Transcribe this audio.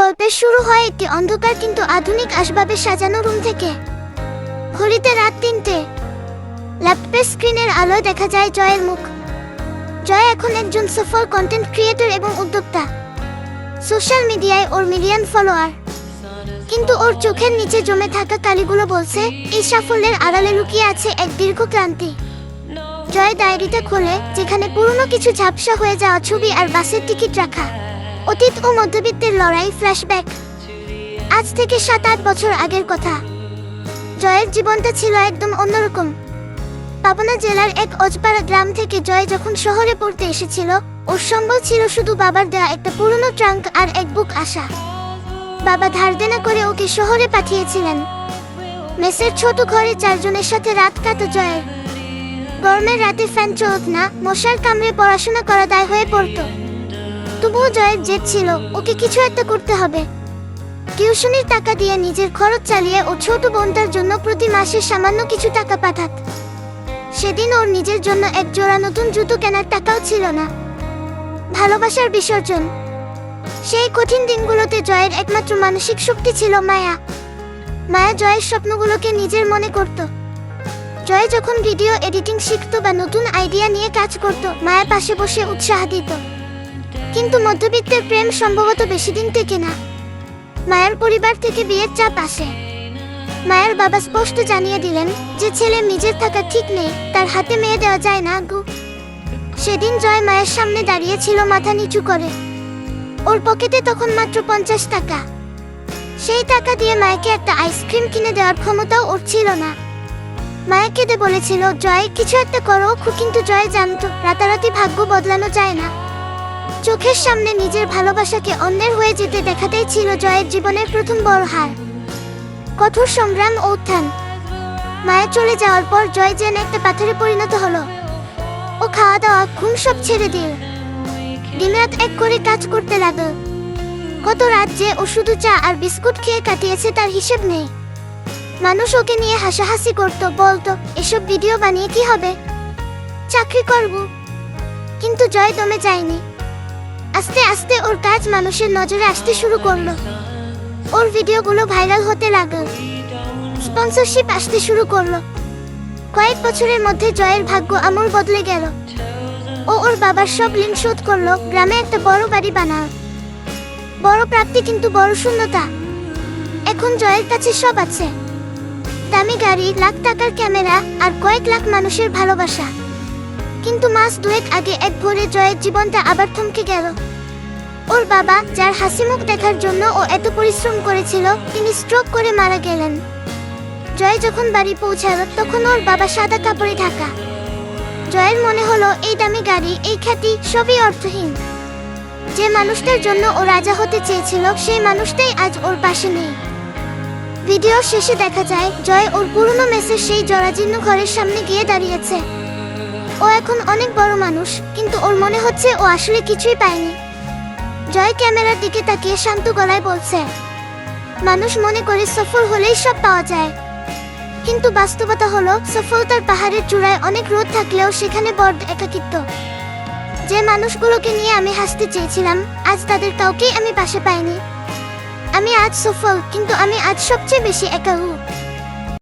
গল্পের শুরু হয় একটি অন্ধকার কিন্তু আধুনিক আসবাবে সাজানো রুম থেকে। ঘড়িতে রাত ৩টে। ল্যাপটপের স্ক্রিনের আলোয় দেখা যায় জয়ের মুখ। জয় এখন একজন সফল কন্টেন্ট ক্রিয়েটর এবং উদ্যোক্তা। সোশ্যাল মিডিয়ায় ওর মিলিয়ন ফলোয়ার। কিন্তু ওর চোখের নিচে জমে থাকা কালিগুলো বলছে এই সাফল্যের আড়ালে লুকিয়ে আছে এক দীর্ঘ ক্লান্তি। জয় ডায়েরিটা খোলে, যেখানে পুরনো কিছু ঝাপসা হয়ে যাওয়া ছবি আর বাসের টিকিট রাখা। অতীত ও মধ্যবিত্তের লড়াই, ফ্ল্যাশব্যাক। আজ থেকে ৭-৮ বছর আগের কথা। জয়ের জীবনটা ছিল একদম অন্যরকম। পাবনা জেলার এক অজপাড়া গ্রাম থেকে জয় যখন শহরে পড়তে এসেছিল, ওর সম্বল ছিল শুধু বাবার দেয়া একটা পুরনো ট্রাঙ্ক আর এক বুক আশা। বাবা ধার দেনা করে ওকে শহরে পাঠিয়েছিলেন। মেসের ছোট ঘরে ৪ জনের সাথে রাত কাটা জয়ের। গরমের রাতে ফ্যান চলত না, মশার কামড়ে পড়াশোনা করা দায় হয়ে পড়তো। তবুও জয়ের জেদ ছিল, ওকে কিছু একটা করতে হবে। টিউশনির টাকা দিয়ে নিজের খরচ চালিয়ে ও ছোট বোনটার জন্য প্রতি মাসে সামান্য কিছু টাকা পাঠাত। সেদিন ওর নিজের জন্য এক জোড়া নতুন জুতো কেনার টাকাও ছিল না। ভালোবাসার বিসর্জন। সেই কঠিন দিনগুলোতে জয়ের একমাত্র মানসিক শক্তি ছিল মায়া। মায়া জয়ের স্বপ্নগুলোকে নিজের মনে করত। জয় যখন ভিডিও এডিটিং শিখত বা নতুন আইডিয়া নিয়ে কাজ করত, মায়া পাশে বসে উৎসাহ দিত। কিন্তু মধ্যবিত্তের প্রেম সম্ভবত বেশি দিন টেকে না। মায়ের পরিবার থেকে বিয়ের চাপ আসে। মায়ের বাবা স্পষ্ট জানিয়ে দিলেন, যে ছেলে নিজের থাকা ঠিক নেই তার হাতে মেয়ে দেওয়া যায় না গো। সেদিন জয় মায়ের সামনে দাঁড়িয়েছিল মাথা নিচু করে। ওর পকেটে তখন মাত্র ৫০ টাকা। সেই টাকা দিয়ে মায়েকে একটা আইসক্রিম কিনে দেওয়ার ক্ষমতাও ওর ছিল না। মায়া কেঁদে বলেছিল, জয় কিছু একটা করো। কিন্তু জয় জানতো রাতারাতি ভাগ্য বদলানো যায় না। চোখের সামনে নিজের ভালোবাসাকে অন্যের হয়ে যেতে দেখাতেই ছিল জয়ের জীবনের প্রথম বড় হার। কঠোর সংগ্রাম ও উত্থান। মায়া চলে যাওয়ার পর জয় যেন একটা পাথরে পরিণত হলো। ও খাওয়া দাওয়া, ঘুম সব ছেড়ে দিল। দিনরাত এক করে কাজ করতে লাগল। কত রাত যে ও শুধু চা আর বিস্কুট খেয়ে কাটিয়েছে তার হিসেব নেই। মানুষ ওকে নিয়ে হাসাহাসি করত, বলতো এসব ভিডিও বানিয়ে কি হবে, চাকরি করব। কিন্তু জয় দমে যায়নি। আস্তে আস্তে ওর কাজ মানুষের নজরে আসতে শুরু করলো। ওর ভিডিওগুলো ভাইরাল হতে লাগল। স্পন্সরশিপ আসতে শুরু করলো। কয়েক বছরের মধ্যে জয়ের ভাগ্য আমূল বদলে গেল। ও ওর বাবার সব ঋণ শোধ করলো, গ্রামে একটা বড় বাড়ি বানাল। বড় প্রাপ্তি কিন্তু বড় শূন্যতা। এখন জয়ের কাছে সব আছে। দামি গাড়ি, লাখ টাকার ক্যামেরা আর কয়েক লাখ মানুষের ভালোবাসা। কিন্তু মাস দুয়েক আগে এক ভোরে জয়ের জীবনটা আবার থমকে গেল। ওর বাবা, যার হাসিমুখ দেখার জন্য ও এত পরিশ্রম করেছিল, তিনি স্ট্রোক করে মারা গেলেন। জয় যখন বাড়ি পৌঁছালো তখন ওর বাবা সাদা কাপড়ে ঢাকা। জয়ের মনে হলো এই দামি গাড়ি, এই খ্যাতি সবই অর্থহীন। যে মানুষটার জন্য ও রাজা হতে চেয়েছিল সেই মানুষটাই আজ ওর পাশে নেই। ভিডিও শেষে দেখা যায় জয় ওর পুরনো মেসের সেই জরাজীর্ণ ঘরের সামনে গিয়ে দাঁড়িয়েছে। ও এখন অনেক বড় মানুষ, কিন্তু ওর মনে হচ্ছে ও আসলে কিছুই পায়নি। জয় ক্যামেরার দিকে তাকিয়ে শান্ত গলায় বলছে, মানুষ মনে করে সফল হলেই সব পাওয়া যায়। কিন্তু বাস্তবতা হলো, সফলতার পাহাড়ের চূড়ায় অনেক রোদ থাকলেও সেখানে বড় একাকিত্ব। যে মানুষগুলোকে নিয়ে আমি হাসতে চেয়েছিলাম, আজ তাদের কাউকেই আমি পাশে পাইনি। আমি আজ সফল, কিন্তু আমি আজ সবচেয়ে বেশি একা।